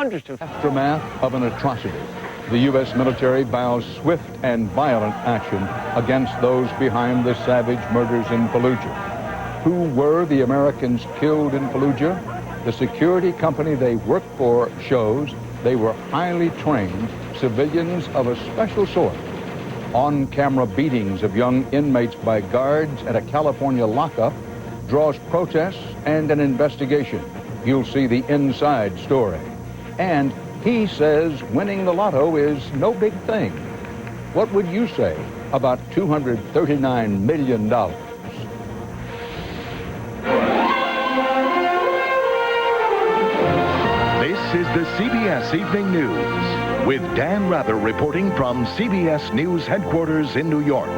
hundreds of... Aftermath of an atrocity. The U.S. military vows swift and violent action against those behind the savage murders in Fallujah. Who were the Americans killed in Fallujah? The security company they worked for shows they were highly trained civilians of a special sort. On-camera beatings of young inmates by guards at a California lockup draws protests and an investigation. You'll see the inside story. And he says winning the lotto is no big thing. What would you say about $239 million? This is the CBS Evening News with Dan Rather reporting from CBS News headquarters in New York.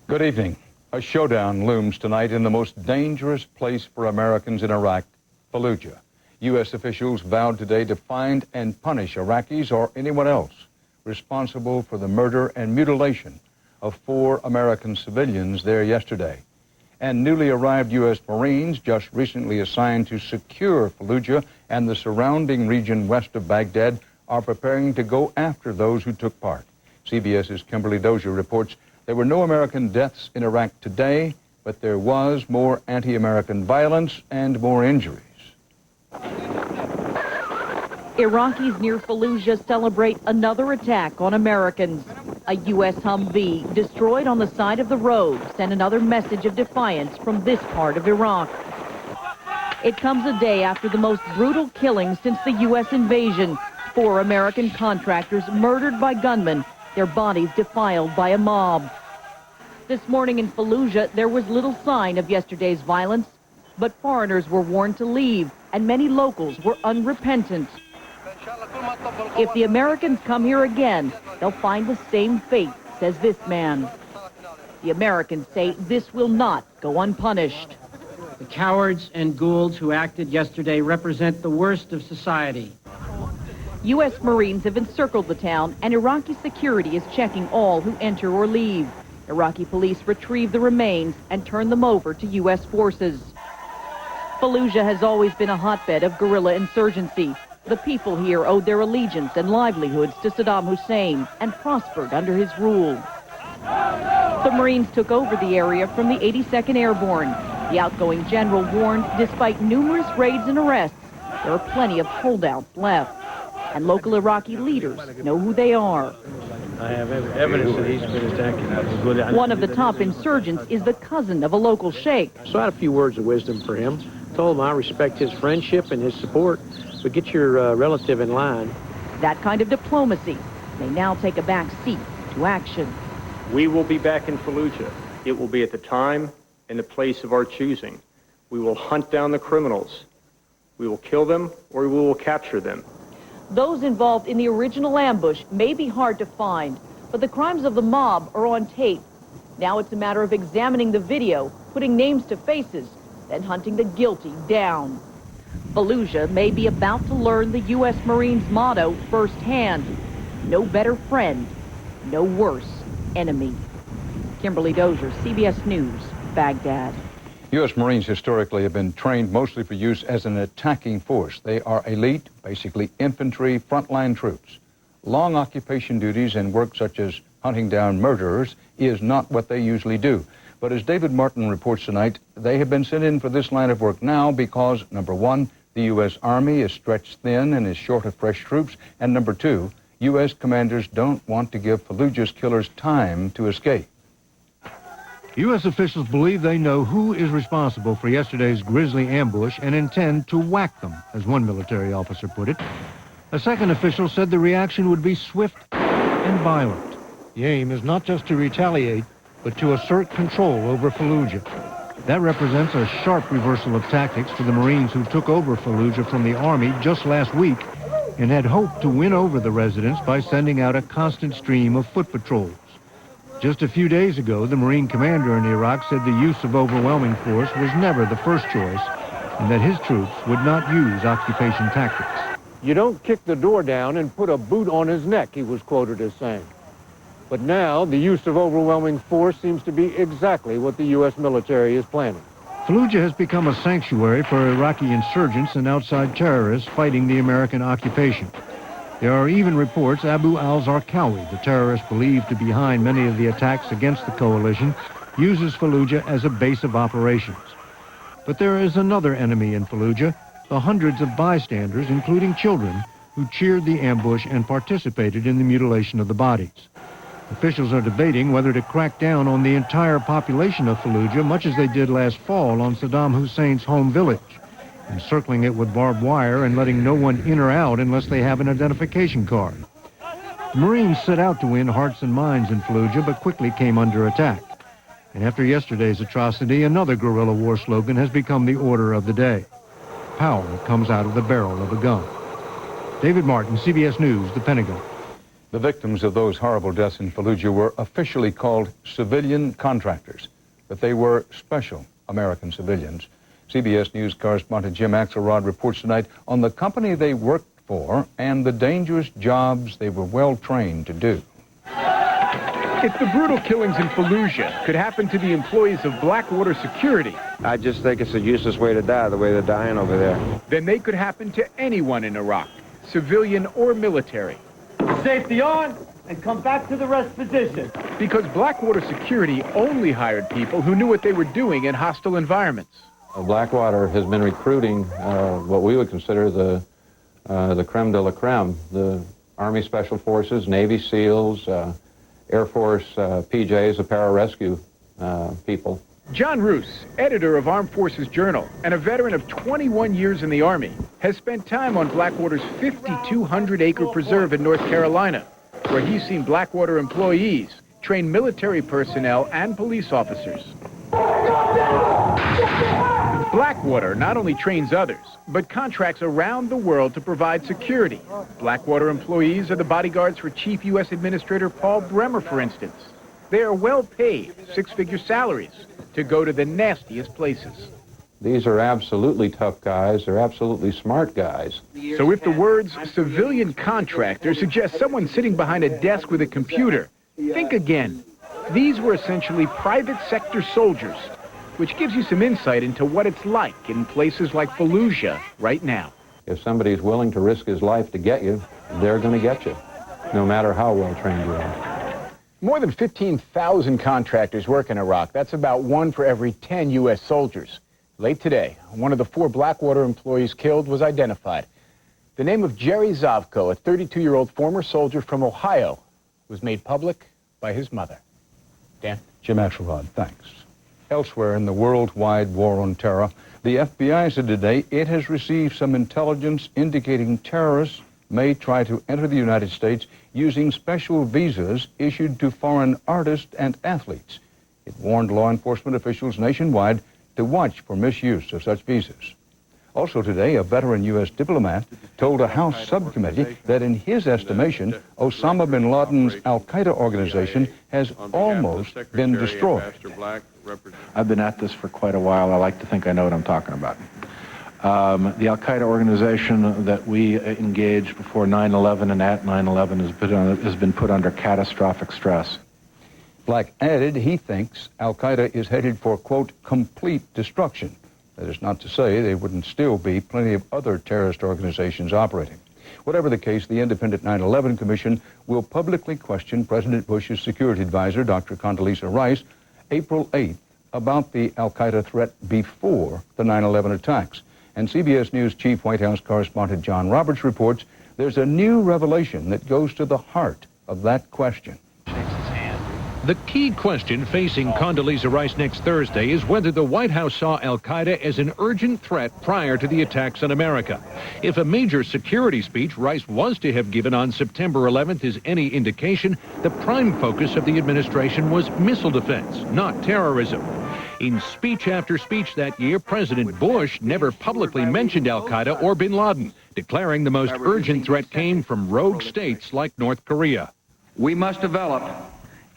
Good evening. A showdown looms tonight in the most dangerous place for Americans in Iraq, Fallujah. U.S. officials vowed today to find and punish Iraqis or anyone else responsible for the murder and mutilation of 4 American civilians there yesterday. And newly arrived U.S. Marines just recently assigned to secure Fallujah and the surrounding region west of Baghdad are preparing to go after those who took part. CBS's Kimberly Dozier reports there were no American deaths in Iraq today, but there was more anti-American violence and more injuries. Iraqis near Fallujah celebrate another attack on Americans. A U.S. Humvee destroyed on the side of the road sent another message of defiance from this part of Iraq. It comes a day after the most brutal killing since the U.S. invasion. 4 American contractors murdered by gunmen, their bodies defiled by a mob. This morning in Fallujah, there was little sign of yesterday's violence, but foreigners were warned to leave, and many locals were unrepentant. If the Americans come here again, they'll find the same fate, says this man. The Americans say this will not go unpunished. The cowards and ghouls who acted yesterday represent the worst of society. U.S. Marines have encircled the town, and Iraqi security is checking all who enter or leave. Iraqi police retrieve the remains and turn them over to U.S. forces. Fallujah has always been a hotbed of guerrilla insurgency. The people here owed their allegiance and livelihoods to Saddam Hussein and prospered under his rule. The Marines took over the area from the 82nd Airborne. The outgoing general warned despite numerous raids and arrests, there are plenty of holdouts left. And local Iraqi leaders know who they are. I have evidence that he's been attacking. One of the top insurgents is the cousin of a local sheikh. So I had a few words of wisdom for him. Told him I respect his friendship and his support, but get your relative in line. That kind of diplomacy may now take a back seat to action. We will be back in Fallujah. It will be at the time and the place of our choosing. We will hunt down the criminals. We will kill them or we will capture them. Those involved in the original ambush may be hard to find, but the crimes of the mob are on tape. Now it's a matter of examining the video, putting names to faces, then hunting the guilty down. Fallujah may be about to learn the U.S. Marines' motto firsthand: no better friend, no worse enemy. Kimberly Dozier, CBS News, Baghdad. U.S. Marines historically have been trained mostly for use as an attacking force. They are elite, basically infantry, frontline troops. Long occupation duties and work such as hunting down murderers is not what they usually do. But as David Martin reports tonight, they have been sent in for this line of work now because, number one, the U.S. Army is stretched thin and is short of fresh troops, and number two, U.S. commanders don't want to give Fallujah's killers time to escape. U.S. officials believe they know who is responsible for yesterday's grisly ambush and intend to whack them, as one military officer put it. A second official said the reaction would be swift and violent. The aim is not just to retaliate, but to assert control over Fallujah. That represents a sharp reversal of tactics for the Marines who took over Fallujah from the Army just last week and had hoped to win over the residents by sending out a constant stream of foot patrols. Just a few days ago, the Marine commander in Iraq said the use of overwhelming force was never the first choice and that his troops would not use occupation tactics. You don't kick the door down and put a boot on his neck, he was quoted as saying. But now, the use of overwhelming force seems to be exactly what the U.S. military is planning. Fallujah has become a sanctuary for Iraqi insurgents and outside terrorists fighting the American occupation. There are even reports Abu al-Zarqawi, the terrorist believed to be behind many of the attacks against the coalition, uses Fallujah as a base of operations. But there is another enemy in Fallujah, the hundreds of bystanders, including children, who cheered the ambush and participated in the mutilation of the bodies. Officials are debating whether to crack down on the entire population of Fallujah, much as they did last fall on Saddam Hussein's home village, encircling it with barbed wire and letting no one in or out unless they have an identification card. The Marines set out to win hearts and minds in Fallujah, but quickly came under attack. And after yesterday's atrocity, another guerrilla war slogan has become the order of the day. Power comes out of the barrel of a gun. David Martin, CBS News, the Pentagon. The victims of those horrible deaths in Fallujah were officially called civilian contractors, but they were special American civilians. CBS News correspondent Jim Axelrod reports tonight on the company they worked for and the dangerous jobs they were well trained to do. If the brutal killings in Fallujah could happen to the employees of Blackwater Security, I just think it's a useless way to die, the way they're dying over there. then they could happen to anyone in Iraq, civilian or military. Safety on, and come back to the rest position. Because Blackwater Security only hired people who knew what they were doing in hostile environments. Blackwater has been recruiting what we would consider the creme de la creme, the Army Special Forces, Navy SEALs, Air Force PJs, the pararescue people. John Roos, editor of Armed Forces Journal and a veteran of 21 years in the Army, has spent time on Blackwater's 5,200-acre preserve in North Carolina, where he's seen Blackwater employees train military personnel and police officers. Blackwater not only trains others, but contracts around the world to provide security. Blackwater employees are the bodyguards for Chief U.S. Administrator Paul Bremer, for instance. They are well paid, six-figure salaries, to go to the nastiest places. These are absolutely tough guys. They're absolutely smart guys. So if the words civilian contractor suggest someone sitting behind a desk with a computer, think again. These were essentially private sector soldiers, which gives you some insight into what it's like in places like Fallujah right now. If somebody's willing to risk his life to get you, they're going to get you, no matter how well trained you are. More than 15,000 contractors work in Iraq. That's about 1 for every 10 U.S. soldiers. Late today, one of the 4 Blackwater employees killed was identified. The name of Jerry Zavko, a 32-year-old former soldier from Ohio, was made public by his mother. Dan? Jim Axelrod, thanks. Elsewhere in the worldwide war on terror, the FBI said today it has received some intelligence indicating terrorists may try to enter the United States using special visas issued to foreign artists and athletes. It warned law enforcement officials nationwide to watch for misuse of such visas. Also today, a veteran U.S. diplomat told a House subcommittee that in his estimation, Osama bin Laden's al-Qaeda organization has almost been destroyed. I've been at this for quite a while. I like to think I know what I'm talking about. The al-Qaeda organization that we engaged before 9/11 and at 9/11 has been put under catastrophic stress. Black added he thinks al-Qaeda is headed for, quote, complete destruction. That is not to say there wouldn't still be plenty of other terrorist organizations operating. Whatever the case, the independent 9/11 Commission will publicly question President Bush's security advisor, Dr. Condoleezza Rice, April 8th, about the al-Qaeda threat before the 9/11 attacks. And CBS News Chief White House correspondent John Roberts reports there's a new revelation that goes to the heart of that question. The key question facing Condoleezza Rice next Thursday is whether the White House saw al-Qaeda as an urgent threat prior to the attacks on America. If a major security speech Rice was to have given on September 11th is any indication, the prime focus of the administration was missile defense, not terrorism. In speech after speech that year, President Bush never publicly mentioned al-Qaeda or bin Laden, declaring the most urgent threat came from rogue states like North Korea. We must develop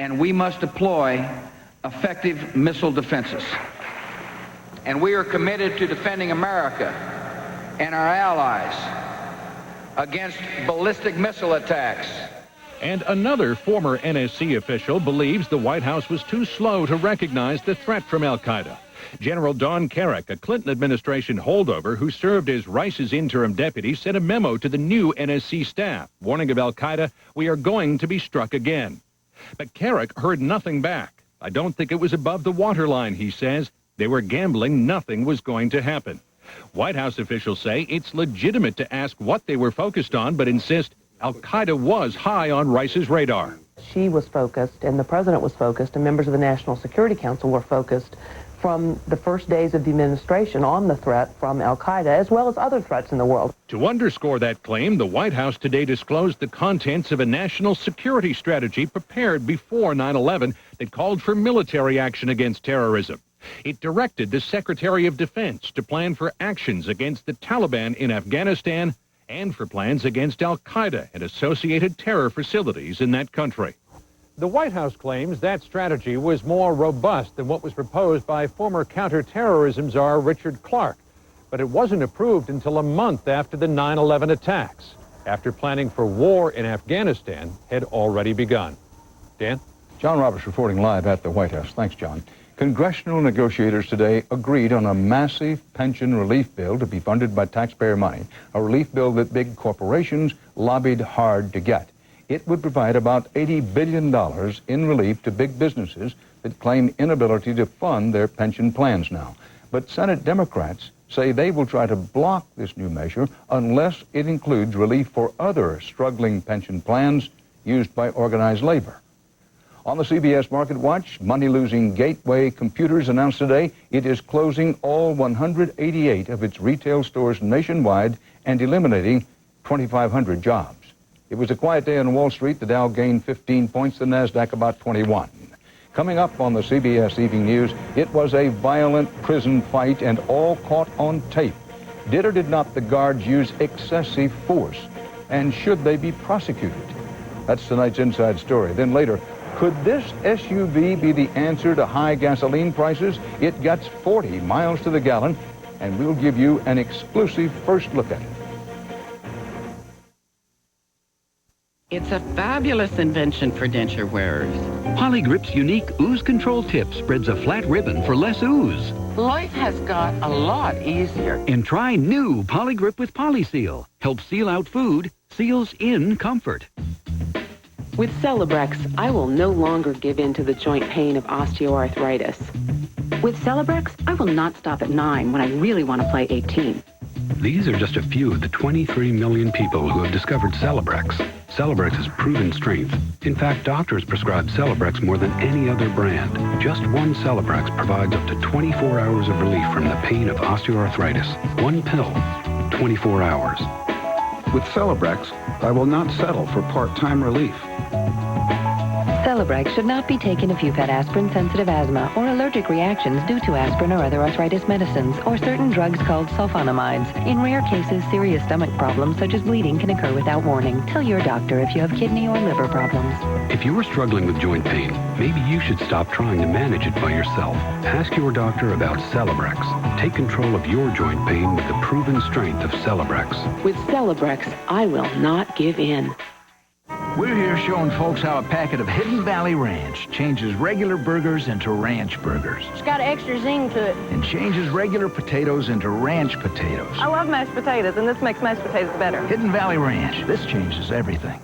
and we must deploy effective missile defenses. And we are committed to defending America and our allies against ballistic missile attacks. And another former NSC official believes the White House was too slow to recognize the threat from al-Qaeda. General Don Carrick, a Clinton administration holdover who served as Rice's interim deputy, sent a memo to the new NSC staff, warning of al-Qaeda, "We are going to be struck again." But Carrick heard nothing back. "I don't think it was above the waterline," he says. "They were gambling nothing was going to happen." White House officials say it's legitimate to ask what they were focused on, but insist al-Qaeda was high on Rice's radar. She was focused, and the president was focused, and members of the National Security Council were focused from the first days of the administration on the threat from al-Qaeda, as well as other threats in the world. To underscore that claim, the White House today disclosed the contents of a national security strategy prepared before 9/11 that called for military action against terrorism. It directed the Secretary of Defense to plan for actions against the Taliban in Afghanistan and for plans against al-Qaeda and associated terror facilities in that country. The White House claims that strategy was more robust than what was proposed by former counterterrorism czar Richard Clarke, but it wasn't approved until a month after the 9/11 attacks, after planning for war in Afghanistan had already begun. Dan? John Roberts reporting live at the White House. Thanks, John. Congressional negotiators today agreed on a massive pension relief bill to be funded by taxpayer money, a relief bill that big corporations lobbied hard to get. It would provide about $80 billion in relief to big businesses that claim inability to fund their pension plans now. But Senate Democrats say they will try to block this new measure unless it includes relief for other struggling pension plans used by organized labor. On the CBS Market Watch, money-losing Gateway Computers announced today it is closing all 188 of its retail stores nationwide and eliminating 2,500 jobs. It was a quiet day on Wall Street. The Dow gained 15 points, the NASDAQ about 21. Coming up on the CBS Evening News, it was a violent prison fight and all caught on tape. Did or did not the guards use excessive force? And should they be prosecuted? That's tonight's Inside Story. Then later, could this SUV be the answer to high gasoline prices? It gets 40 miles to the gallon, and we'll give you an exclusive first look at it. It's a fabulous invention for denture wearers. Polygrip's unique ooze control tip spreads a flat ribbon for less ooze. Life has got a lot easier. And try new Polygrip with PolySeal. Helps seal out food, seals in comfort. With Celebrex, I will no longer give in to the joint pain of osteoarthritis. With Celebrex, I will not stop at 9 when I really want to play 18. These are just a few of the 23 million people who have discovered Celebrex. Celebrex has proven strength. In fact, doctors prescribe Celebrex more than any other brand. Just one Celebrex provides up to 24 hours of relief from the pain of osteoarthritis. One pill, 24 hours. With Celebrex, I will not settle for part-time relief. Celebrex should not be taken if you've had aspirin-sensitive asthma or allergic reactions due to aspirin or other arthritis medicines or certain drugs called sulfonamides. In rare cases, serious stomach problems such as bleeding can occur without warning. Tell your doctor if you have kidney or liver problems. If you are struggling with joint pain, maybe you should stop trying to manage it by yourself. Ask your doctor about Celebrex. Take control of your joint pain with the proven strength of Celebrex. With Celebrex, I will not give in. We're here showing folks how a packet of Hidden Valley Ranch changes regular burgers into ranch burgers. It's got extra zing to it. And changes regular potatoes into ranch potatoes. I love mashed potatoes, and this makes mashed potatoes better. Hidden Valley Ranch. This changes everything.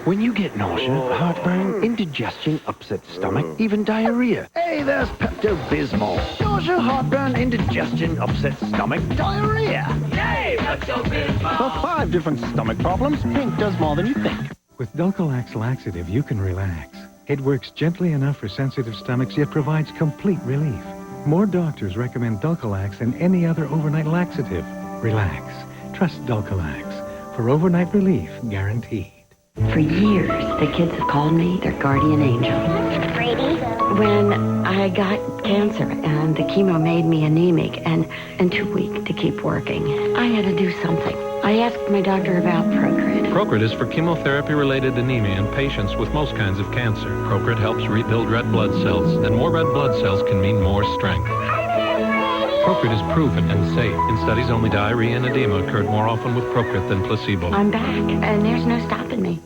When you get nausea, heartburn, indigestion, upset stomach, even diarrhea. Hey, there's Pepto-Bismol. Nausea, heartburn, indigestion, upset stomach, diarrhea. Yay, Pepto-Bismol! For 5 different stomach problems, Pink does more than you think. With Dulcolax laxative, you can relax. It works gently enough for sensitive stomachs, yet provides complete relief. More doctors recommend Dulcolax than any other overnight laxative. Relax. Trust Dulcolax. For overnight relief, guaranteed. For years, the kids have called me their guardian angel. Brady? When I got cancer and the chemo made me anemic and too weak to keep working, I had to do something. I asked my doctor about Procrit. Procrit is for chemotherapy-related anemia in patients with most kinds of cancer. Procrit helps rebuild red blood cells, and more red blood cells can mean more strength. Procrit is proven and safe. In studies, only diarrhea and edema occurred more often with Procrit than placebo. I'm back, and there's no stopping me.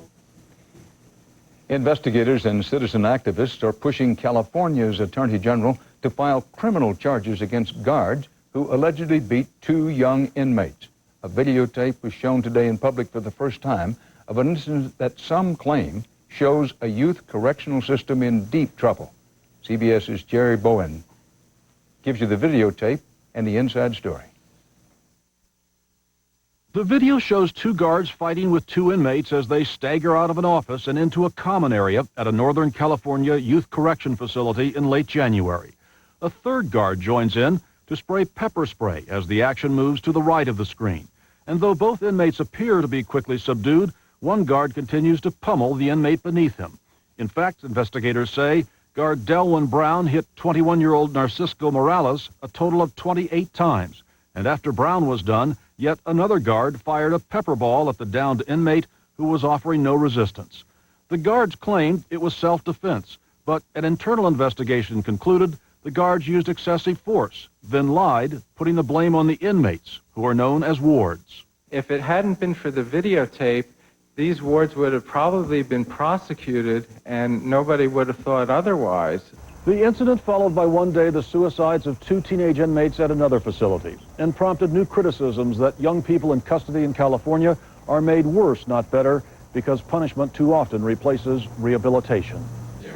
Investigators and citizen activists are pushing California's Attorney General to to file criminal charges against guards who allegedly beat 2 young inmates. A videotape was shown today in public for the first time of an incident that some claim shows a youth correctional system in deep trouble. CBS's Jerry Bowen gives you the videotape and the inside story. The video shows 2 guards fighting with 2 inmates as they stagger out of an office and into a common area at a Northern California youth correction facility in late January. A 3rd guard joins in to spray pepper spray as the action moves to the right of the screen. And though both inmates appear to be quickly subdued, one guard continues to pummel the inmate beneath him. In fact, investigators say guard Delwyn Brown hit 21-year-old Narcisco Morales a total of 28 times. And after Brown was done, yet another guard fired a pepper ball at the downed inmate who was offering no resistance. The guards claimed it was self-defense, but an internal investigation concluded the guards used excessive force, then lied, putting the blame on the inmates, who are known as wards. If it hadn't been for the videotape, these wards would have probably been prosecuted and nobody would have thought otherwise. The incident followed by one day the suicides of 2 teenage inmates at another facility and prompted new criticisms that young people in custody in California are made worse, not better, because punishment too often replaces rehabilitation.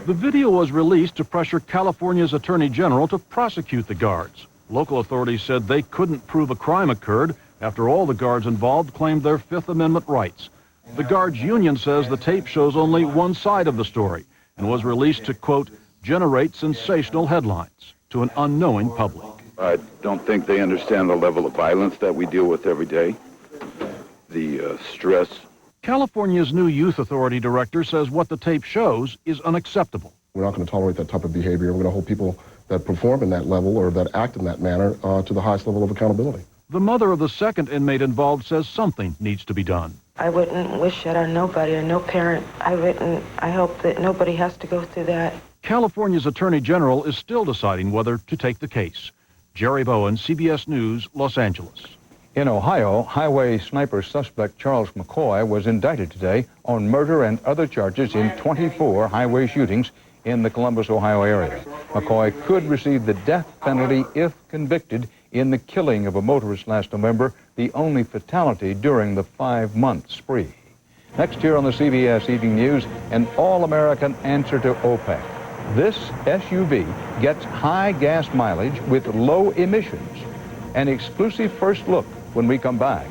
The video was released to pressure California's Attorney General to prosecute the guards. Local authorities said they couldn't prove a crime occurred after all the guards involved claimed their Fifth Amendment rights. The guards' union says the tape shows only one side of the story and was released to, quote, generate sensational headlines to an unknowing public. I don't think they understand the level of violence that we deal with every day, the stress. California's new youth authority director says what the tape shows is unacceptable. We're not going to tolerate that type of behavior. We're going to hold people that perform in that level or that act in that manner to the highest level of accountability. The mother of the 2nd inmate involved says something needs to be done. I wouldn't wish it on nobody or no parent. I hope that nobody has to go through that. California's Attorney General is still deciding whether to take the case. Jerry Bowen, CBS News, Los Angeles. In Ohio, highway sniper suspect Charles McCoy was indicted today on murder and other charges in 24 highway shootings in the Columbus, Ohio area. McCoy could receive the death penalty if convicted in the killing of a motorist last November, the only fatality during the 5-month spree. Next here on the CBS Evening News, an all-American answer to OPEC. This SUV gets high gas mileage with low emissions. An exclusive first look when we come back.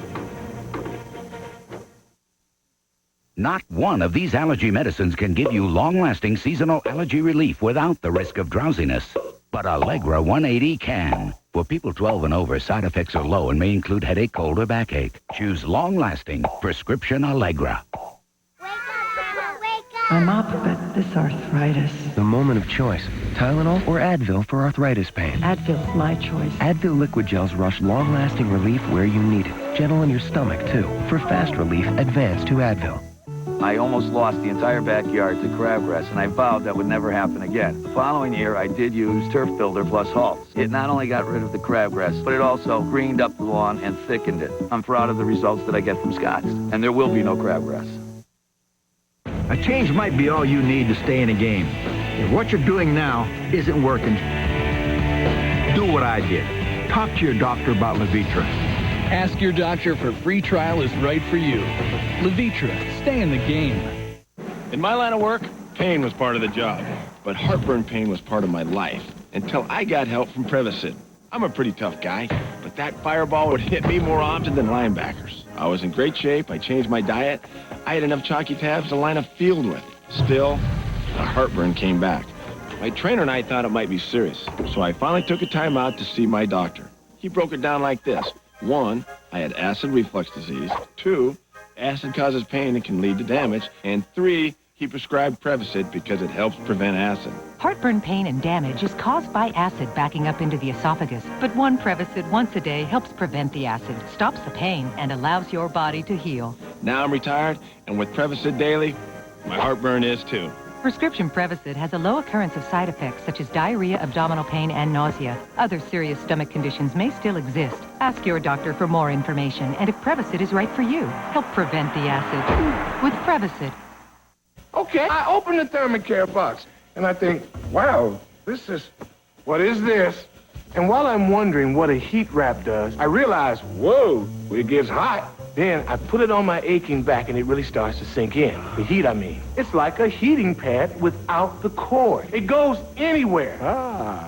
Not one of these allergy medicines can give you long-lasting seasonal allergy relief without the risk of drowsiness. But Allegra 180 can. For people 12 and over, side effects are low and may include headache, cold, or backache. Choose long-lasting prescription Allegra. I'm up, but this arthritis. The moment of choice. Tylenol or Advil for arthritis pain. Advil's my choice. Advil liquid gels rush long-lasting relief where you need it. Gentle on your stomach, too. For fast relief, advance to Advil. I almost lost the entire backyard to crabgrass, and I vowed that would never happen again. The following year, I did use Turf Builder plus Halts. It not only got rid of the crabgrass, but it also greened up the lawn and thickened it. I'm proud of the results that I get from Scotts, and there will be no crabgrass. A change might be all you need to stay in a game. If what you're doing now isn't working, do what I did. Talk to your doctor about Levitra. Ask your doctor if a free trial is right for you. Levitra, stay in the game. In my line of work, pain was part of the job, but heartburn pain was part of my life until I got help from Prevacid. I'm a pretty tough guy, but that fireball would hit me more often than linebackers. I was in great shape. I changed my diet. I had enough chalky tabs to line a field with. Still, the heartburn came back. My trainer and I thought it might be serious, so I finally took a time out to see my doctor. He broke it down like this. 1, I had acid reflux disease. 2, acid causes pain and can lead to damage. And 3, he prescribed Prevacid because it helps prevent acid. Heartburn pain and damage is caused by acid backing up into the esophagus. But one Prevacid once a day helps prevent the acid, stops the pain, and allows your body to heal. Now I'm retired, and with Prevacid daily, my heartburn is too. Prescription Prevacid has a low occurrence of side effects such as diarrhea, abdominal pain, and nausea. Other serious stomach conditions may still exist. Ask your doctor for more information, and if Prevacid is right for you, help prevent the acid with Prevacid. Okay, I open the thermocare box, and I think, wow, this is What is this? And while I'm wondering what a heat wrap does, I realize, whoa, it gets hot. Then I put it on my aching back and it really starts to sink in. The heat, I mean. It's like a heating pad without the cord. It goes anywhere.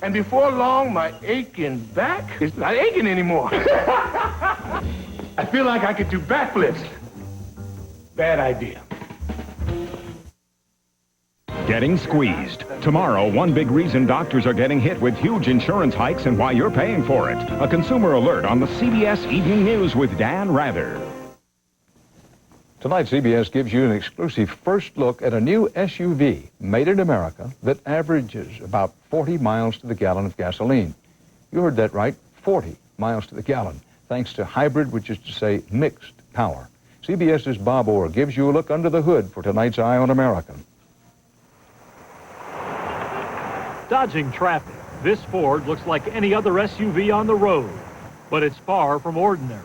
And before long, my aching back is not aching anymore. I feel like I could do backflips. Bad idea. Getting squeezed. Tomorrow, one big reason doctors are getting hit with huge insurance hikes and why you're paying for it. A consumer alert on the CBS Evening News with Dan Rather. Tonight, CBS gives you an exclusive first look at a new SUV made in America that averages about 40 miles to the gallon of gasoline. You heard that right, 40 miles to the gallon, thanks to hybrid, which is to say mixed power. CBS's Bob Orr gives you a look under the hood for tonight's Eye on America. Dodging traffic, this Ford looks like any other SUV on the road, but it's far from ordinary.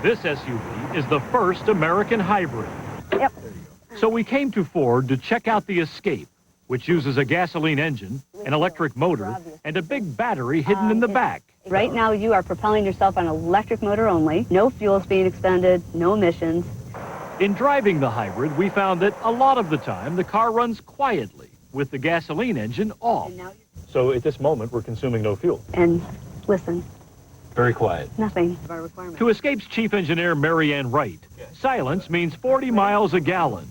This SUV is the first American hybrid. Yep. So we came to Ford to check out the Escape, which uses a gasoline engine, an electric motor, and a big battery hidden in the back. Right now, you are propelling yourself on an electric motor only. No fuel is being expended, no emissions. In driving the hybrid, we found that a lot of the time the car runs quietly with the gasoline engine off. So at this moment, we're consuming no fuel. And listen. Very quiet. Nothing. To Escape's chief engineer, Mary Ann Wright, silence means 40 miles a gallon.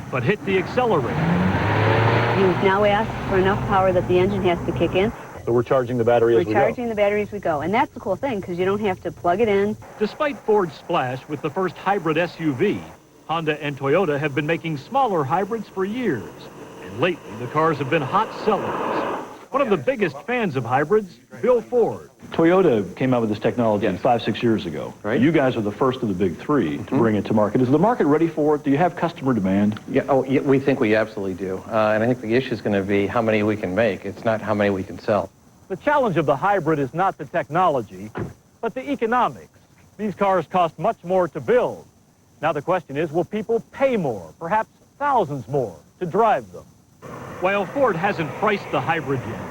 But hit the accelerator. You've now asked for enough power that the engine has to kick in. So we're charging the battery as we go. We're charging the battery as we go. And that's the cool thing, because you don't have to plug it in. Despite Ford's splash with the first hybrid SUV, Honda and Toyota have been making smaller hybrids for years. And lately, the cars have been hot sellers. One of the biggest fans of hybrids, Bill Ford. Toyota came out with this technology 5-6 years ago. Right. You guys are the first of the big three to bring it to market. Is the market ready for it? Do you have customer demand? Yeah, we think we absolutely do. And I think the issue is going to be how many we can make. It's not how many we can sell. The challenge of the hybrid is not the technology, but the economics. These cars cost much more to build. Now the question is, will people pay more, perhaps thousands more, to drive them? While Ford hasn't priced the hybrid yet,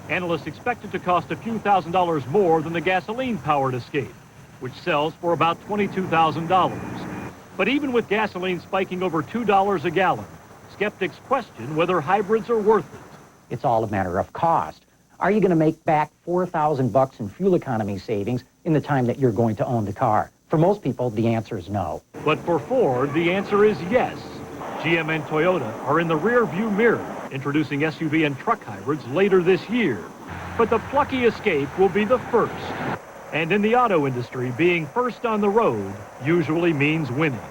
analysts expect it to cost a few $1,000s more than the gasoline-powered Escape, which sells for about $22,000. But even with gasoline spiking over $2 a gallon, skeptics question whether hybrids are worth it. It's all a matter of cost. Are you going to make back $4,000 in fuel economy savings in the time that you're going to own the car? For most people, the answer is no. But for Ford, the answer is yes. GM and Toyota are in the rear-view mirror, introducing SUV and truck hybrids later this year. But the plucky Escape will be the first. And in the auto industry, being first on the road usually means winning.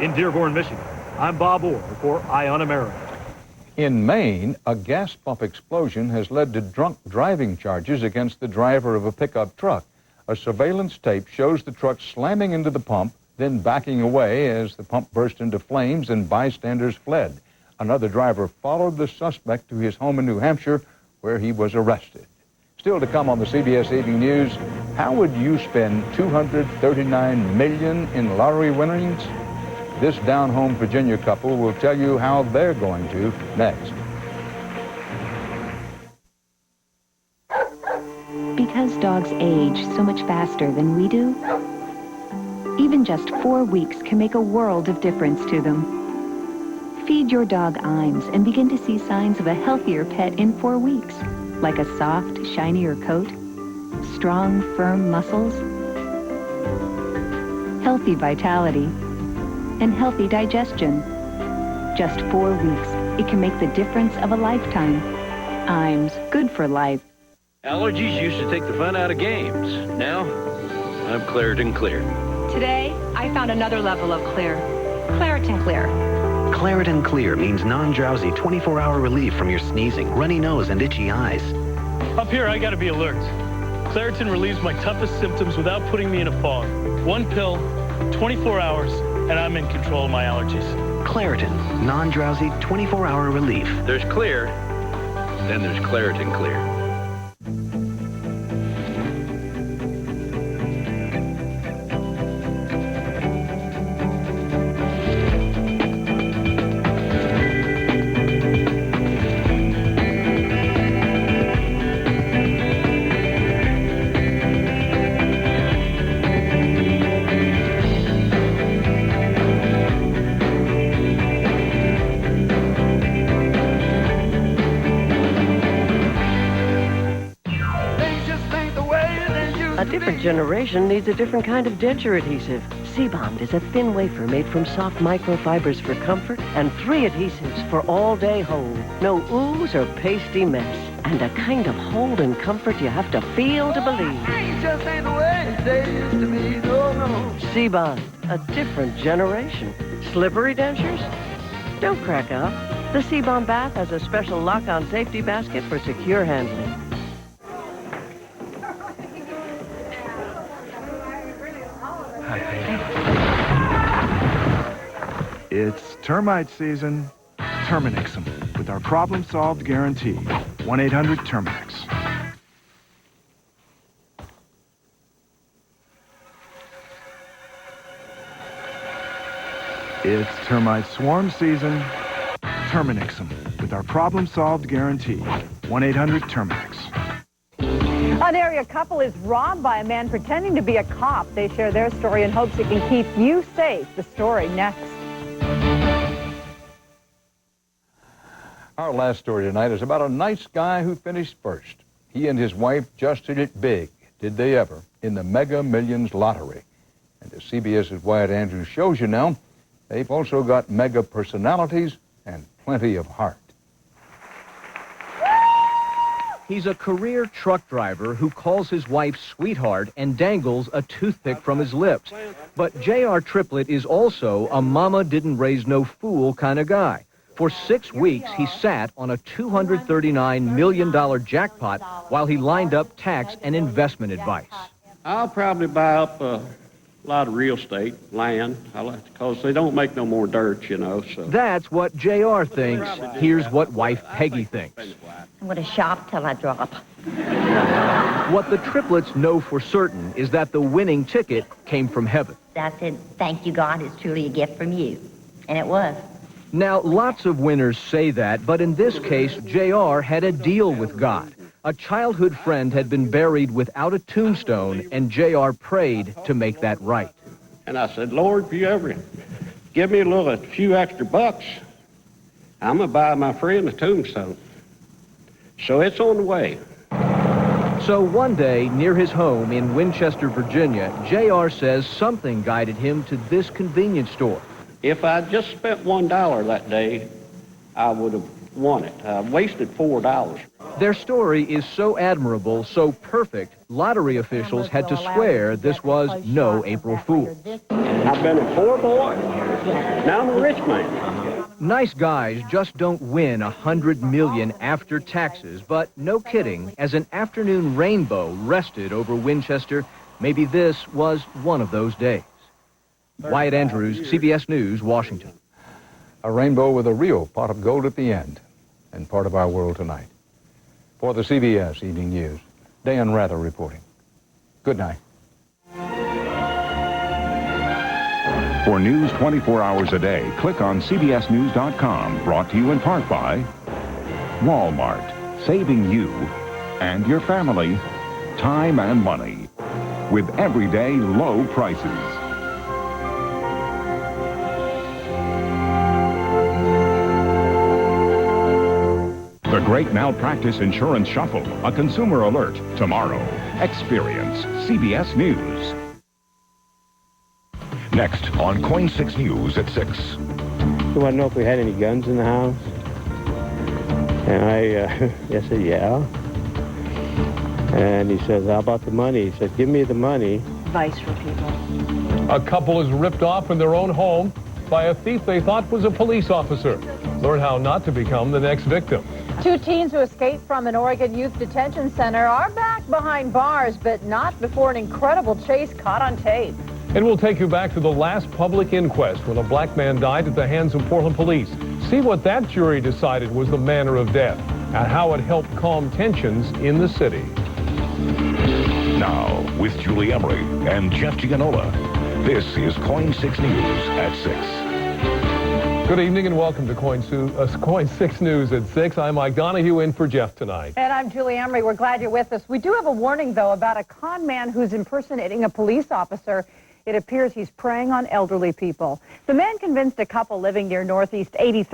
In Dearborn, Michigan, I'm Bob Orr for Eye on America. In Maine, a gas pump explosion has led to drunk driving charges against the driver of a pickup truck. A surveillance tape shows the truck slamming into the pump, then backing away as the pump burst into flames and bystanders fled. Another driver followed the suspect to his home in New Hampshire, where he was arrested. Still to come on the CBS Evening News, how would you spend $239 million in lottery winnings? This down-home Virginia couple will tell you how they're going to next. Because dogs age so much faster than we do, even just 4 weeks can make a world of difference to them. Feed your dog Imes and begin to see signs of a healthier pet in 4 weeks, like a soft, shinier coat, strong, firm muscles, healthy vitality, and healthy digestion. Just 4 weeks, it can make the difference of a lifetime. Imes, good for life. Allergies used to take the fun out of games. Now, I'm Claritin Clear. Today, I found another level of clear. Claritin Clear. Claritin Clear means non-drowsy 24-hour relief from your sneezing, runny nose, and itchy eyes. Up here, I gotta be alert. Claritin relieves my toughest symptoms without putting me in a fog. 1 pill, 24 hours, and I'm in control of my allergies. Claritin, non-drowsy 24-hour relief. There's clear, then there's Claritin Clear. different generation needs a different kind of denture adhesive. C-Bond is a thin wafer made from soft microfibers for comfort and 3 adhesives for all-day hold. No ooze or pasty mess. And a kind of hold and comfort you have to feel to believe. Just ain't the way they used to be, no. C-Bond, a different generation. Slippery dentures? Don't crack up. The C-Bond bath has a special lock-on safety basket for secure handling. It's termite season. Terminix them with our problem-solved guarantee. 1-800-TERMINIX. It's termite swarm season. Terminix them with our problem-solved guarantee. 1-800-TERMINIX. An area couple is robbed by a man pretending to be a cop. They share their story in hopes it can keep you safe. The story next. Our last story tonight is about a nice guy who finished first. He and his wife just hit it big, did they ever, in the Mega Millions lottery. And as CBS's Wyatt Andrews shows you now, they've also got mega personalities and plenty of heart. He's a career truck driver who calls his wife sweetheart and dangles a toothpick from his lips. But J.R. Triplett is also a mama didn't raise no fool kind of guy. For 6 weeks, he sat on a $239 million jackpot while he lined up tax and investment advice. I'll probably buy up a lot of real estate, land, because they don't make no more dirt, you know. So That's what J.R. thinks. Here's what wife Peggy thinks. I'm going to shop till I drop. What the triplets know for certain is that the winning ticket came from heaven. I said, thank you, God, it's truly a gift from you. And it was. Now, lots of winners say that, but in this case, J.R. had a deal with God. A childhood friend had been buried without a tombstone, and J.R. prayed to make that right. And I said, Lord, if you ever give me a few extra bucks, I'm going to buy my friend a tombstone. So it's on the way. So one day, near his home in Winchester, Virginia, J.R. says something guided him to this convenience store. If I just spent $1 that day, I would have won it. I wasted $4. Their story is so admirable, so perfect, lottery officials had to swear this was no April Fool. I've been a poor boy. Now I'm a rich man. Nice guys just don't win $100 million after taxes, but no kidding, as an afternoon rainbow rested over Winchester, maybe this was one of those days. Wyatt Andrews, CBS News, Washington. A rainbow with a real pot of gold at the end, and part of our world tonight. For the CBS Evening News, Dan Rather reporting. Good night. For news 24 hours a day, click on CBSNews.com, brought to you in part by Walmart, saving you and your family time and money with everyday low prices. The Great Malpractice Insurance Shuffle, a consumer alert, tomorrow. Experience CBS News. Next on Coin 6 News at 6. He wanted to know if we had any guns in the house. And I said, yeah. And he says, how about the money? He said, give me the money. Advice for people. A couple is ripped off in their own home by a thief they thought was a police officer. Learn how not to become the next victim. 2 teens who escaped from an Oregon youth detention center are back behind bars, but not before an incredible chase caught on tape. And we'll take you back to the last public inquest when a black man died at the hands of Portland police. See what that jury decided was the manner of death and how it helped calm tensions in the city. Now, with Julie Emery and Jeff Gianola, this is Coin 6 News at 6. Good evening and welcome to Coin 6 News at 6. I'm Mike Donahue in for Jeff tonight. And I'm Julie Emery. We're glad you're with us. We do have a warning, though, about a con man who's impersonating a police officer. It appears he's preying on elderly people. The man convinced a couple living near Northeast 83rd